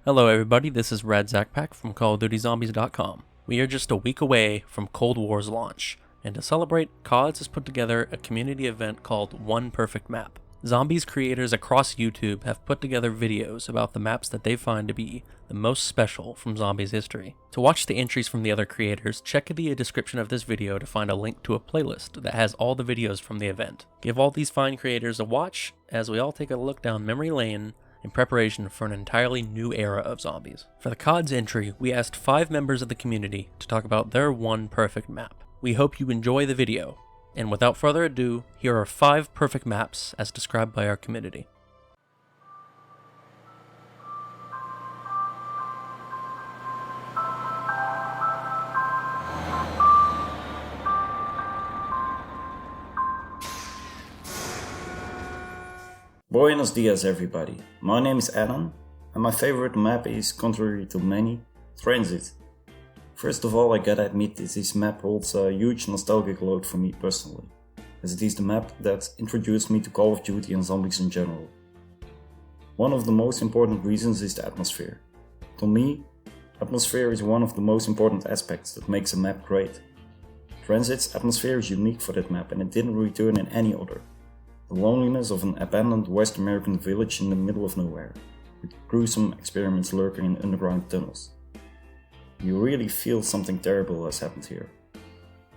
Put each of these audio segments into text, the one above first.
Hello everybody, this is Red Zackpack from CallOfDutyZombies.com. We are just a week away from Cold War's launch, and to celebrate, CoDz has put together a community event called One Perfect Map. Zombies creators across YouTube have put together videos about the maps that they find to be the most special from Zombies history. To watch the entries from the other creators, check the description of this video to find a link to a playlist that has all the videos from the event. Give all these fine creators a watch as we all take a look down memory lane in preparation for an entirely new era of zombies. For the CoDz entry, we asked 5 members of the community to talk about their one perfect map. We hope you enjoy the video, and without further ado, here are 5 perfect maps as described by our community. Buenos dias everybody, my name is Adam, and my favorite map is, contrary to many, Transit. First of all, I gotta admit that this map holds a huge nostalgic load for me personally, as it is the map that introduced me to Call of Duty and zombies in general. One of the most important reasons is the atmosphere. To me, atmosphere is one of the most important aspects that makes a map great. Transit's atmosphere is unique for that map and it didn't return in any other. The loneliness of an abandoned West American village in the middle of nowhere, with gruesome experiments lurking in underground tunnels. You really feel something terrible has happened here.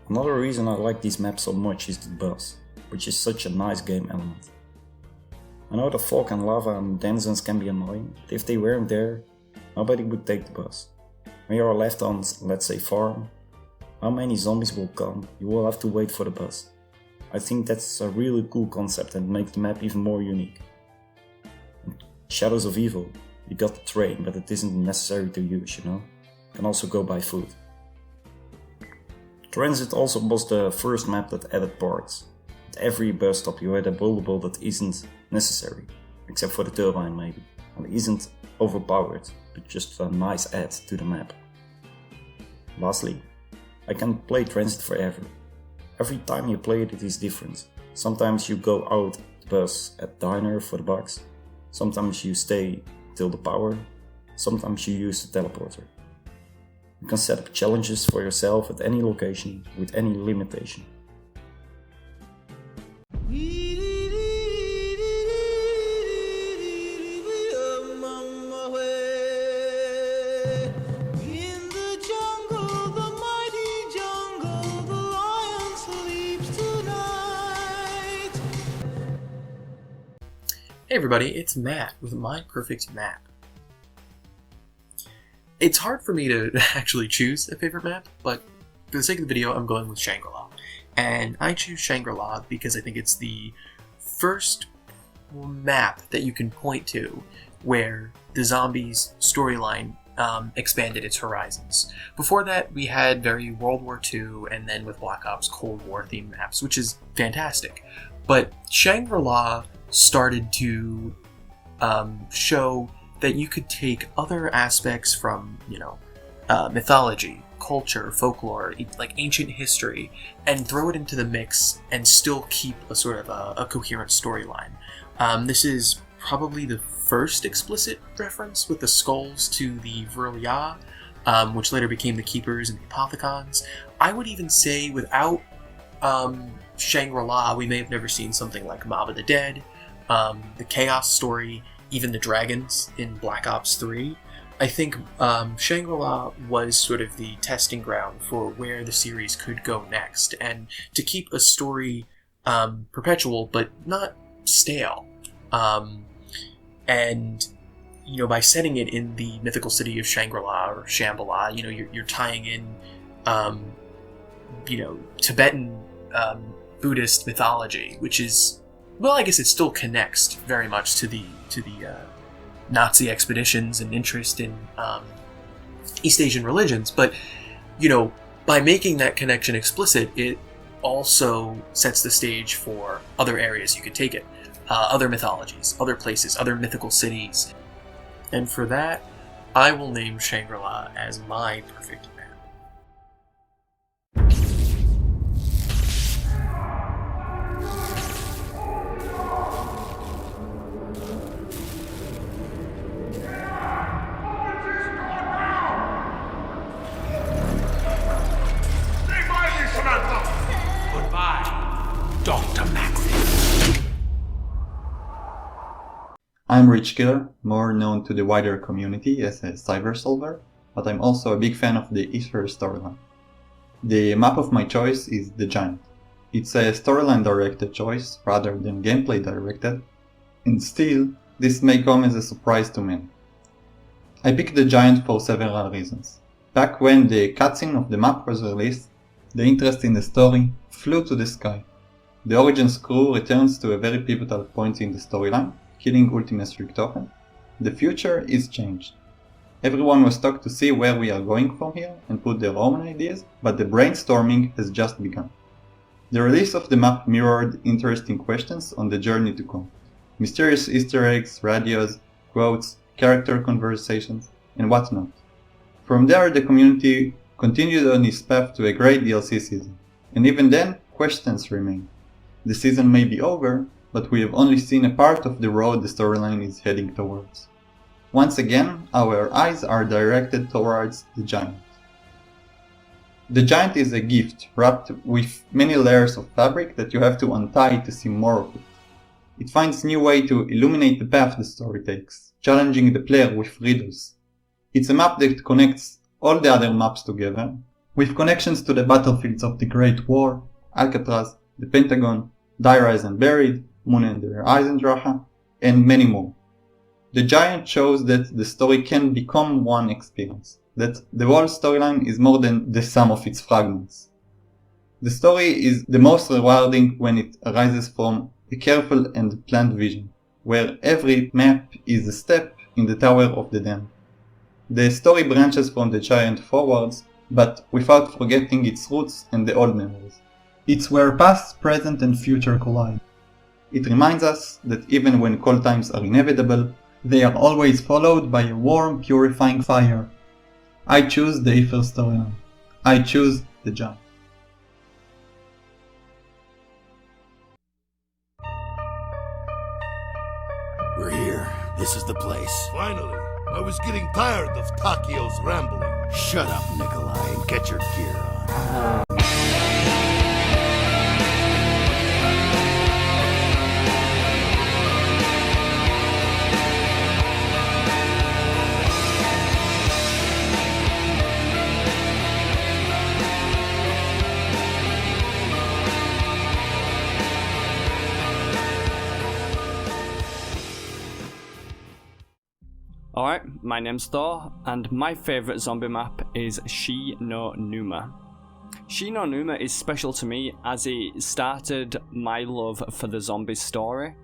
Another reason I like these maps so much is the buzz, which is such a nice game element. I know that fog and lava and denizens can be annoying, but if they weren't there, nobody would take the buzz. When you are left on, let's say, farm, how many zombies will come, you will have to wait for the buzz. I think that's a really cool concept and makes the map even more unique. In Shadows of Evil, you got the train, but it isn't necessary to use, you know? You can also go buy food. Transit also was the first map that added parts. At every bus stop you had a buildable that isn't necessary, except for the turbine maybe, and isn't overpowered, but just a nice add to the map. Lastly, I can play Transit forever. Every time you play it, it is different. Sometimes you go out the bus at diner for the bucks, sometimes you stay till the power, sometimes you use the teleporter. You can set up challenges for yourself at any location with any limitation. Hey everybody, it's Matt with My Perfect Map. It's hard for me to actually choose a favorite map, but for the sake of the video, I'm going with Shangri-la. And I choose Shangri-la because I think it's the first map that you can point to where the zombies storyline expanded its horizons. Before that, we had very World War II and then with Black Ops Cold War themed maps, which is fantastic. But Shangri-La started to show that you could take other aspects from, mythology, culture, folklore, like ancient history, and throw it into the mix and still keep a sort of a coherent storyline. This is probably the first explicit reference with the skulls to the Verlia, which later became the Keepers and the Apothicons. I would even say without Shangri-La, we may have never seen something like Mob of the Dead, the Chaos story, even the dragons in Black Ops 3. I think Shangri-La was sort of the testing ground for where the series could go next, and to keep a story perpetual but not stale. And by setting it in the mythical city of Shangri-La or Shambhala, you're tying in Tibetan Buddhist mythology, which is, well, I guess it still connects very much to the Nazi expeditions and interest in East Asian religions. But, by making that connection explicit, it also sets the stage for other areas you could take it. Other mythologies, other places, other mythical cities. And for that, I will name Shangri-La as my perfect map. I'm Richkiller, more known to the wider community as a cyber solver, but I'm also a big fan of the Ether storyline. The map of my choice is the Giant. It's a storyline directed choice rather than gameplay directed, and still, this may come as a surprise to many. I picked the Giant for several reasons. Back when the cutscene of the map was released, the interest in the story flew to the sky. The Origins crew returns to a very pivotal point in the storyline, killing Ultimus Richkiller. The future is changed. Everyone was stuck to see where we are going from here and put their own ideas, but the brainstorming has just begun. The release of the map mirrored interesting questions on the journey to come. Mysterious Easter eggs, radios, quotes, character conversations, and whatnot. From there, the community continued on its path to a great DLC season, and even then, questions remain. The season may be over, but we have only seen a part of the road the storyline is heading towards. Once again, our eyes are directed towards the Giant. The Giant is a gift wrapped with many layers of fabric that you have to untie to see more of it. It finds new way to illuminate the path the story takes, challenging the player with riddles. It's a map that connects all the other maps together, with connections to the battlefields of the Great War, Alcatraz, the Pentagon, Die Rise and Buried, Moon and the Eisendrache, and many more. The Giant shows that the story can become one experience, that the whole storyline is more than the sum of its fragments. The story is the most rewarding when it arises from a careful and planned vision, where every map is a step in the Tower of the Dam. The story branches from the Giant forwards, but without forgetting its roots and the old memories. It's where past, present and future collide. It reminds us that even when cold times are inevitable, they are always followed by a warm, purifying fire. I choose the Ether storyline. I choose the Giant. We're here. This is the place. Finally, I was getting tired of Takio's rambling. Shut up, Nikolai, and get your gear on. Alright, my name's Thor, and my favourite zombie map is Shi no Numa. Shi no Numa is special to me as it started my love for the zombie story.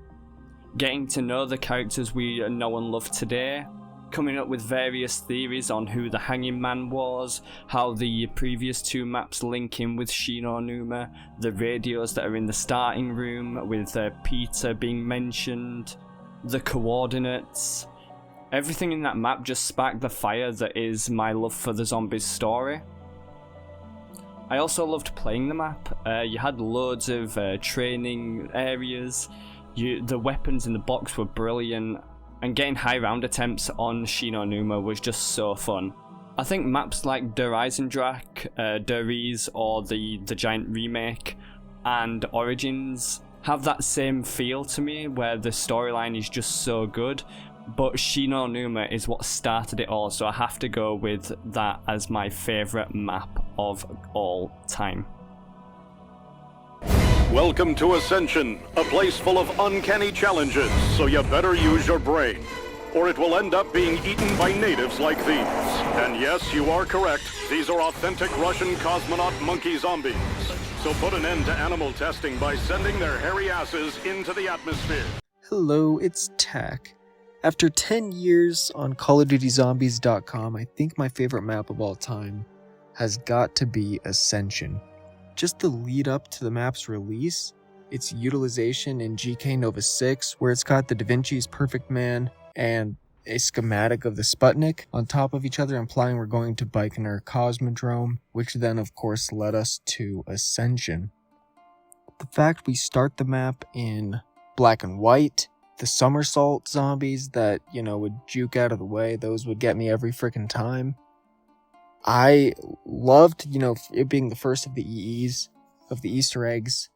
Getting to know the characters we know and love today, coming up with various theories on who the Hanging Man was, how the previous two maps link in with Shi no Numa, the radios that are in the starting room with Peter being mentioned, the coordinates. Everything in that map just sparked the fire that is my love for the zombies story. I also loved playing the map. You had loads of training areas, the weapons in the box were brilliant, and getting high round attempts on Shi no Numa was just so fun. I think maps like Der Eisendrache, Der Riese, or the Giant remake and Origins have that same feel to me where the storyline is just so good. But Shi no Numa is what started it all, so I have to go with that as my favourite map of all time. Welcome to Ascension, a place full of uncanny challenges, so you better use your brain, or it will end up being eaten by natives like these. And yes, you are correct, these are authentic Russian cosmonaut monkey zombies. So put an end to animal testing by sending their hairy asses into the atmosphere. Hello, it's Tak. After 10 years on CallOfDutyZombies.com, I think my favorite map of all time has got to be Ascension. Just the lead up to the map's release, its utilization in GK Nova 6, where it's got the Da Vinci's Perfect Man and a schematic of the Sputnik on top of each other, implying we're going to Baikonur Cosmodrome, which then of course led us to Ascension. The fact we start the map in black and white, the somersault zombies that, would juke out of the way, those would get me every frickin' time. I loved, it being the first of the EEs, of the Easter eggs,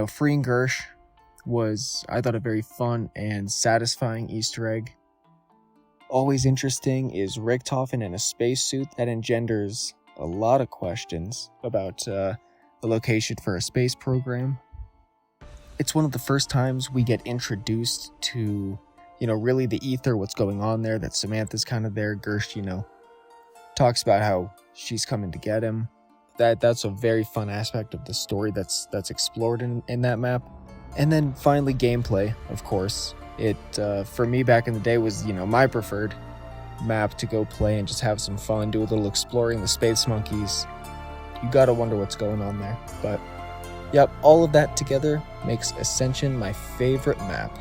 freeing Gersh. was, I thought, a very fun and satisfying Easter egg. Always interesting is Richtofen in a spacesuit. That engenders a lot of questions about the location for a space program. It's one of the first times we get introduced to, really the ether, what's going on there, that Samantha's kind of there. Gersh, talks about how she's coming to get him. That's a very fun aspect of the story that's explored in that map. And then finally gameplay, of course. It, for me back in the day, was, my preferred map to go play and just have some fun, do a little exploring the Space Monkeys. You gotta wonder what's going on there. But, yep, all of that together makes Ascension my favorite map.